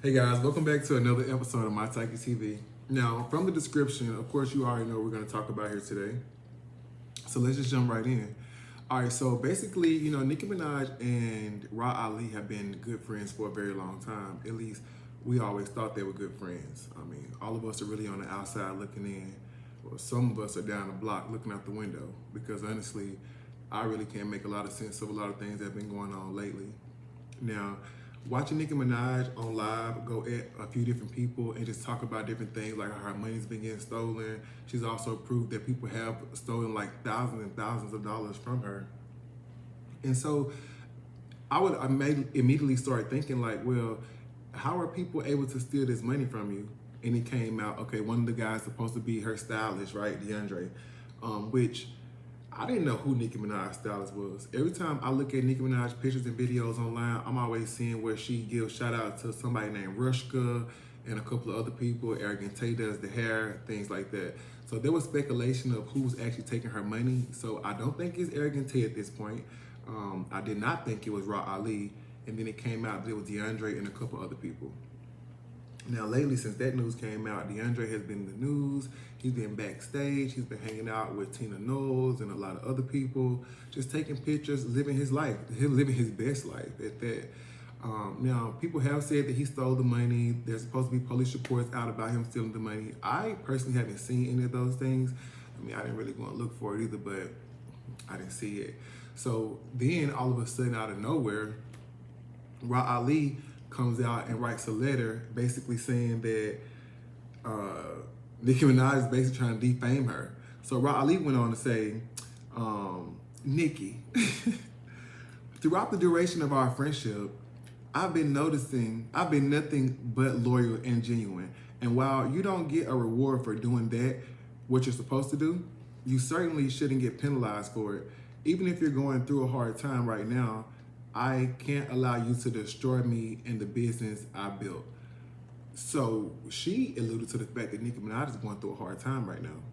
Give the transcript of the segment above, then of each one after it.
Hey guys, welcome back to another episode of My Tyke TV. Now, from the description, of course, you already know what we're going to talk about here today. So let's just jump right in. All right, so basically, Nicki Minaj and Rah Ali have been good friends for a very long time. At least we always thought they were good friends. I mean, all of us are really on the outside looking in. Well, some of us are down the block looking out the window because honestly, I really can't make a lot of sense of a lot of things that have been going on lately. Now, watching Nicki Minaj on live go at a few different people and just talk about different things like her money's been getting stolen. She's also proved that people have stolen like thousands and thousands of dollars from her. And so I immediately start thinking like, well, how are people able to steal this money from you? And it came out, okay, one of the guys supposed to be her stylist, right, DeAndre, which I didn't know who Nicki Minaj's stylist was. Every time I look at Nicki Minaj pictures and videos online, I'm always seeing where she gives shout out to somebody named Rushka and a couple of other people. Arrogant Tay does the hair, things like that. So there was speculation of who was actually taking her money. So I don't think it's Arrogant Tay at this point. I did not think it was Rah Ali. And then it came out that it was DeAndre and a couple other people. Now, lately, since that news came out, DeAndre has been in the news. He's been backstage. He's been hanging out with Tina Knowles and a lot of other people, just taking pictures, living his life, living his best life at that. Now, people have said that he stole the money. There's supposed to be police reports out about him stealing the money. I personally haven't seen any of those things. I mean, I didn't really go and look for it either, but I didn't see it. So then, all of a sudden, out of nowhere, Rah Ali comes out and writes a letter basically saying that Nicki Minaj is basically trying to defame her. So Rah Ali went on to say, Nicki, throughout the duration of our friendship, I've been nothing but loyal and genuine. And while you don't get a reward for doing that, what you're supposed to do, you certainly shouldn't get penalized for it. Even if you're going through a hard time right now, I can't allow you to destroy me and the business I built. So she alluded to the fact that Nicki Minaj is going through a hard time right now.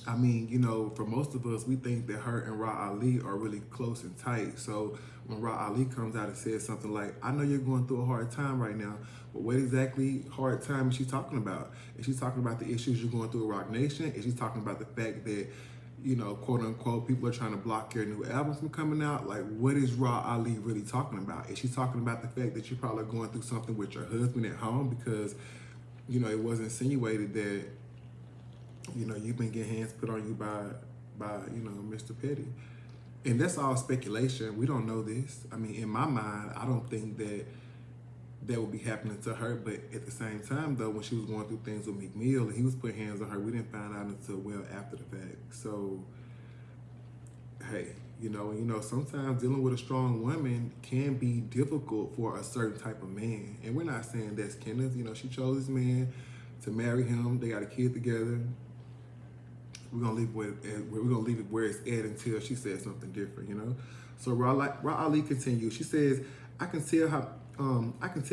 I mean, for most of us, we think that her and Rah Ali are really close and tight. So when Rah Ali comes out and says something like, I know you're going through a hard time right now, but what exactly hard time is she talking about? Is she talking about the issues you're going through at Roc Nation? Is she talking about the fact that quote unquote, people are trying to block your new album from coming out? Like, what is Rah Ali really talking about? Is she talking about the fact that you're probably going through something with your husband at home because, it was insinuated that, you've been getting hands put on you by Mr. Petty. And that's all speculation. We don't know this. I mean, in my mind, I don't think that would be happening to her. But at the same time, though, when she was going through things with Meek Mill and he was putting hands on her, we didn't find out until well after the fact. So, hey, sometimes dealing with a strong woman can be difficult for a certain type of man. And we're not saying that's Kenneth. She chose this man to marry him. They got a kid together. We're gonna leave it where it's at until she says something different. So Rah Ali continues. She says, I can tell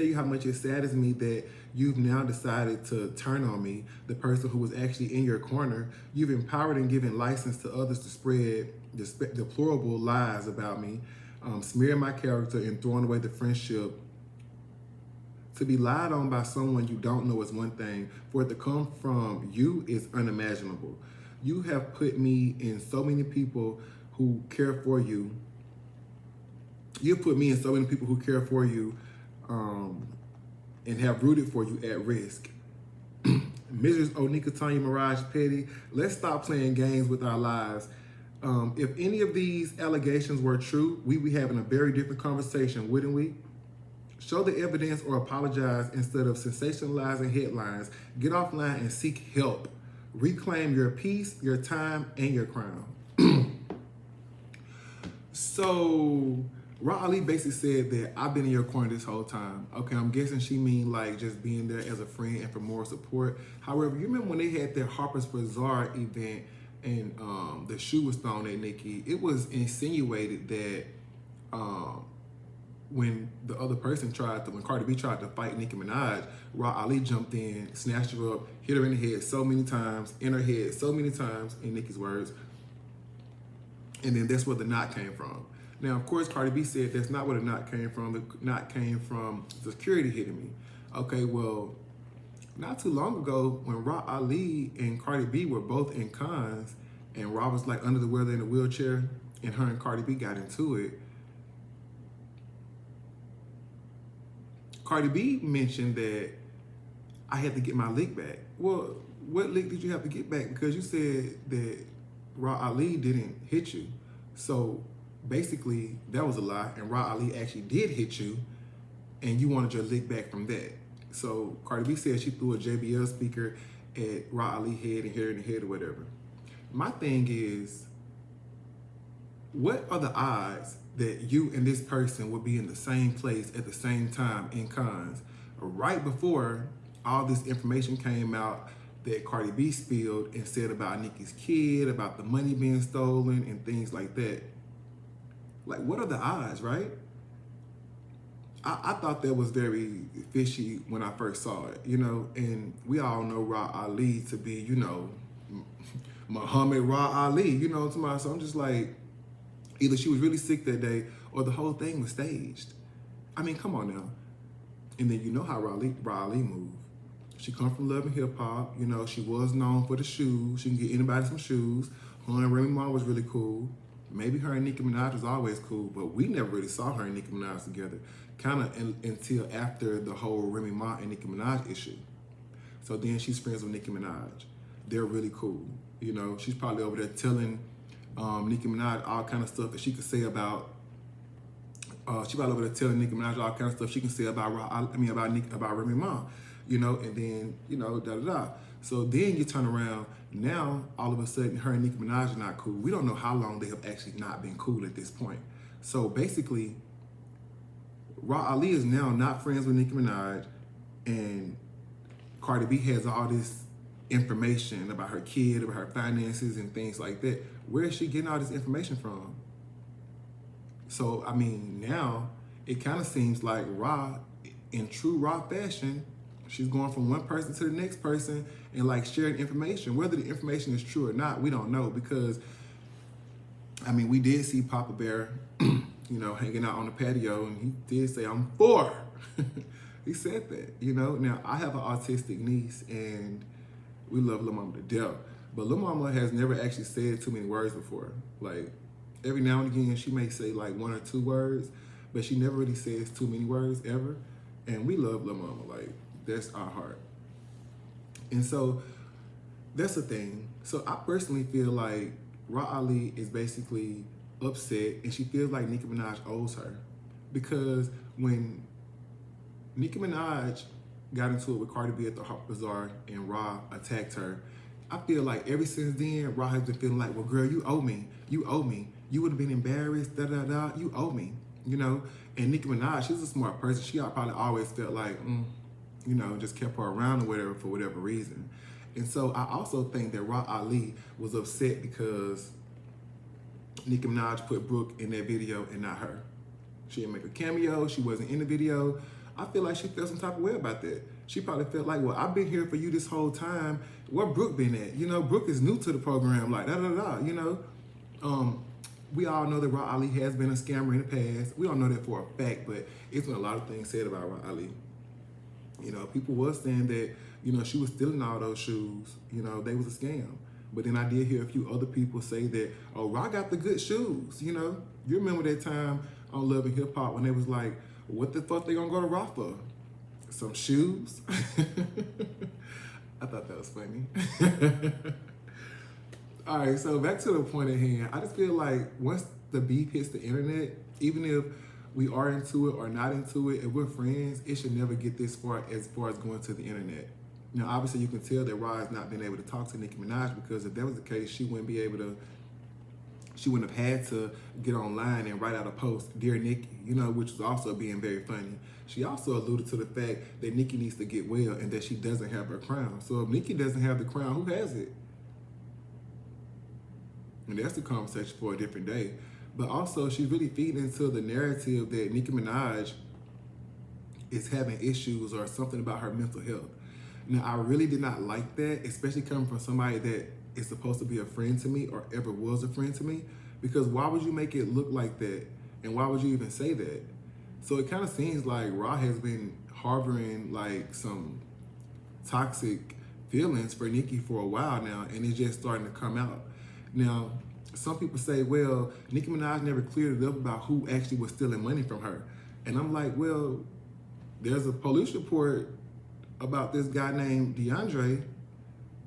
you how much it saddens me that you've now decided to turn on me, the person who was actually in your corner. You've empowered and given license to others to spread deplorable lies about me, smearing my character and throwing away the friendship. To be lied on by someone you don't know is one thing. For it to come from you is unimaginable. You have put me in so many people who care for you. You've put me in so many people who care for you and have rooted for you at risk. Mrs. Onika Tanya Mirage Petty, let's stop playing games with our lives. If any of these allegations were true, we'd be having a very different conversation, wouldn't we? Show the evidence or apologize instead of sensationalizing headlines. Get offline and seek help. Reclaim your peace, your time, and your crown. So Rah Ali basically said that I've been in your corner this whole time. Okay, I'm guessing she mean like just being there as a friend and for moral support. However, you remember when they had their Harper's Bazaar event and the shoe was thrown at Nicki, it was insinuated that when the other person when Cardi B tried to fight Nicki Minaj, Rah Ali jumped in, snatched her up, hit her in the head so many times, in Nicki's words. And then that's where the knot came from. Now, of course, Cardi B said that's not where the knot came from. The knot came from security hitting me. Okay, well, not too long ago when Rah Ali and Cardi B were both in cons and Rah was like under the weather in a wheelchair and her and Cardi B got into it, Cardi B mentioned that I had to get my lick back. Well, what lick did you have to get back? Because you said that Rah Ali didn't hit you. So basically, that was a lie, and Rah Ali actually did hit you, and you wanted your lick back from that. So Cardi B said she threw a JBL speaker at Rah Ali's head and hit her in the head or whatever. My thing is, what are the odds that you and this person would be in the same place at the same time in cons right before all this information came out that Cardi B spilled and said about Nicki's kid, about the money being stolen and things like that? Like, what are the odds, right? I thought that was very fishy when I first saw it, you know, and we all know Rah Ali to be, you know, Muhammad Rah Ali, you know, so I'm just like, either she was really sick that day or the whole thing was staged. I mean, come on now. And then you know how Rah Ali moved. She come from Love and Hip Hop, you know, she was known for the shoes. She can get anybody some shoes. Her and Remy Ma was really cool. Maybe her and Nicki Minaj was always cool, but we never really saw her and Nicki Minaj together, kind of until after the whole Remy Ma and Nicki Minaj issue. So then she's friends with Nicki Minaj. They're really cool. You know, she's probably over there telling Nicki Minaj all kind of stuff that she could say about. She probably over there telling Nicki Minaj all kind of stuff she can say about about Remy Ma. You know, and then you know So then you turn around. Now all of a sudden, her and Nicki Minaj are not cool. We don't know how long they have actually not been cool at this point. So basically, Rah Ali is now not friends with Nicki Minaj, and Cardi B has all this information about her kid, about her finances and things like that. Where is she getting all this information from? So, I mean, now it kind of seems like Rah, in true Rah fashion, she's going from one person to the next person and like sharing information. Whether the information is true or not, we don't know, because, I mean, we did see Papa Bear, you know, hanging out on the patio, and he did say, "I'm 4." He said that, you know. Now, I have an autistic niece, and we love Lil Mama to death. But Lil Mama has never actually said too many words before. Like, every now and again, she may say like 1 or 2 words, but she never really says too many words ever. And we love Lil Mama. Like, that's our heart. And so that's the thing. So I personally feel like Rah Ali is basically upset, and she feels like Nicki Minaj owes her, because when Nicki Minaj got into it with Cardi B at the Harper Bazaar and Rah attacked her, I feel like ever since then, Rah has been feeling like, well, girl, you owe me. You owe me. You would have been embarrassed, da-da-da. You owe me, you know? And Nicki Minaj, she's a smart person. She probably always felt like, you know, just kept her around or whatever for whatever reason. And so I also think that Rah Ali was upset because Nicki Minaj put Brooke in that video and not her. She didn't make a cameo. She wasn't in the video. I feel like she felt some type of way about that. She probably felt like, well, I've been here for you this whole time. Where Brooke been at? You know, Brooke is new to the program, like da-da-da, you know? We all know that Rah Ali has been a scammer in the past. We don't know that for a fact, but it's been a lot of things said about Rah Ali. You know, people was saying that, you know, she was stealing all those shoes. You know, they was a scam. But then I did hear a few other people say that, oh, Rah got the good shoes, you know? You remember that time on Love and Hip Hop when they was like, what the fuck they gonna go to Rah for? Some shoes? I thought that was funny. All right, so back to the point at hand. I just feel like once the beef hits the internet, even if we are into it or not into it, if we're friends, it should never get this far as going to the internet. Now, obviously, you can tell that Rah has not been able to talk to Nicki Minaj, because if that was the case, she wouldn't have had to get online and write out a post, "Dear Nicki," you know, which was also being very funny. She also alluded to the fact that Nicki needs to get well and that she doesn't have her crown. So if Nicki doesn't have the crown, who has it? And that's the conversation for a different day. But also, she's really feeding into the narrative that Nicki Minaj is having issues or something about her mental health. Now, I really did not like that, especially coming from somebody that is supposed to be a friend to me or ever was a friend to me, because why would you make it look like that? And why would you even say that? So it kind of seems like Rah has been harboring like some toxic feelings for Nicki for a while now, and it's just starting to come out. Now, some people say, well, Nicki Minaj never cleared it up about who actually was stealing money from her. And I'm like, well, there's a police report about this guy named DeAndre.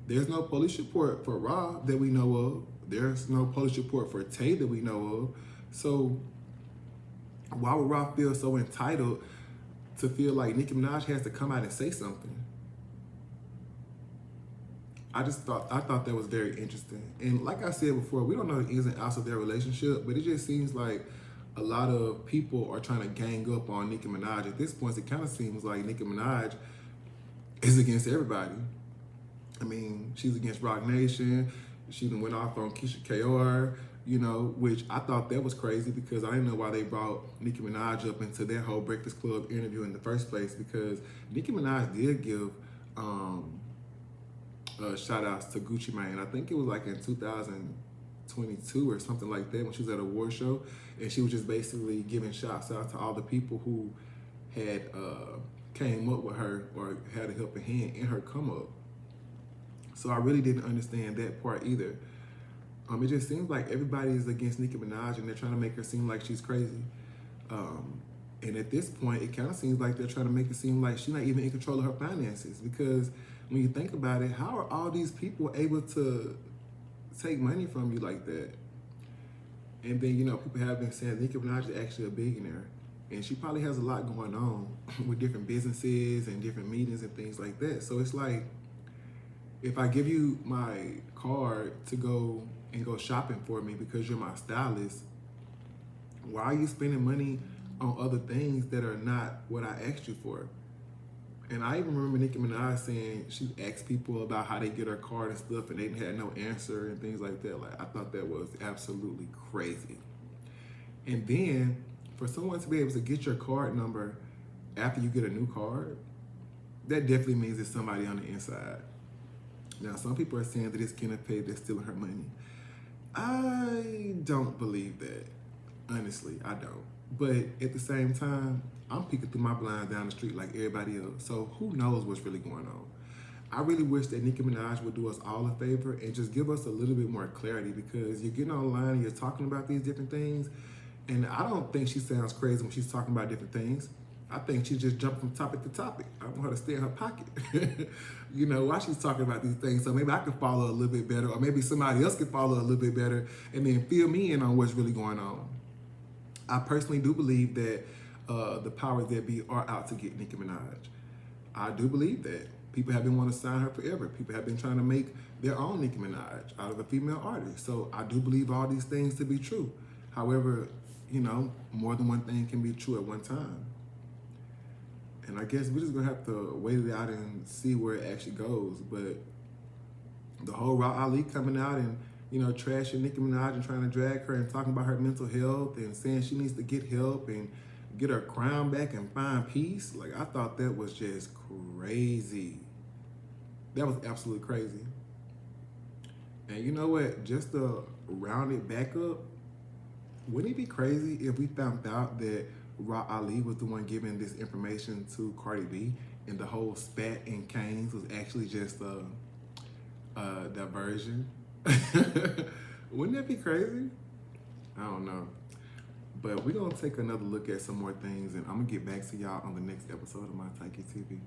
There's no police report for Rah that we know of. There's no police report for Tay that we know of. So why would Rah feel so entitled to feel like Nicki Minaj has to come out and say something? I thought that was very interesting. And like I said before, we don't know the ins and outs of their relationship, but it just seems like a lot of people are trying to gang up on Nicki Minaj. At this point, it kind of seems like Nicki Minaj is against everybody. I mean, she's against Roc Nation. She even went off on Keisha KR, you know, which I thought that was crazy because I didn't know why they brought Nicki Minaj up into their whole Breakfast Club interview in the first place, because Nicki Minaj did give shout outs to Gucci Mane. I think it was like in 2022 or something like that when she was at an award show, and she was just basically giving shouts out to all the people who had came up with her or had a helping hand in her come up. So I really didn't understand that part either. It just seems like everybody is against Nicki Minaj and they're trying to make her seem like she's crazy. And at this point, it kind of seems like they're trying to make it seem like she's not even in control of her finances, because when you think about it, how are all these people able to take money from you like that? And then, you know, people have been saying Nicki Minaj is actually a billionaire, and she probably has a lot going on with different businesses and different meetings and things like that. So it's like, if I give you my card to go shopping for me because you're my stylist, why are you spending money on other things that are not what I asked you for? And I even remember Nicki Minaj saying she asked people about how they get her card and stuff, and they had no answer and things like that. Like, I thought that was absolutely crazy. And then for someone to be able to get your card number after you get a new card, that definitely means it's somebody on the inside. Now, some people are saying that it's Kenneth Page that's stealing her money. I don't believe that. Honestly, I don't. But at the same time, I'm peeking through my blinds down the street like everybody else. So who knows what's really going on? I really wish that Nicki Minaj would do us all a favor and just give us a little bit more clarity, because you're getting online and you're talking about these different things. And I don't think she sounds crazy when she's talking about different things. I think she just jumped from topic to topic. I want her to stay in her pocket, you know, while she's talking about these things. So maybe I could follow a little bit better, or maybe somebody else could follow a little bit better and then fill me in on what's really going on. I personally do believe that the powers that be are out to get Nicki Minaj. I do believe that. People have been wanting to sign her forever. People have been trying to make their own Nicki Minaj out of a female artist. So I do believe all these things to be true. However, you know, more than one thing can be true at one time. And I guess we're just gonna have to wait it out and see where it actually goes. But the whole Rah Ali coming out and, you know, trashing Nicki Minaj and trying to drag her and talking about her mental health and saying she needs to get help and get her crown back and find peace. Like, I thought that was just crazy. That was absolutely crazy. And you know what? Just to round it back up, wouldn't it be crazy if we found out that Rah Ali was the one giving this information to Cardi B, and the whole spat and canes was actually just a diversion? Wouldn't that be crazy? I don't know. But we're going to take another look at some more things, and I'm going to get back to y'all on the next episode of My Tyke TV.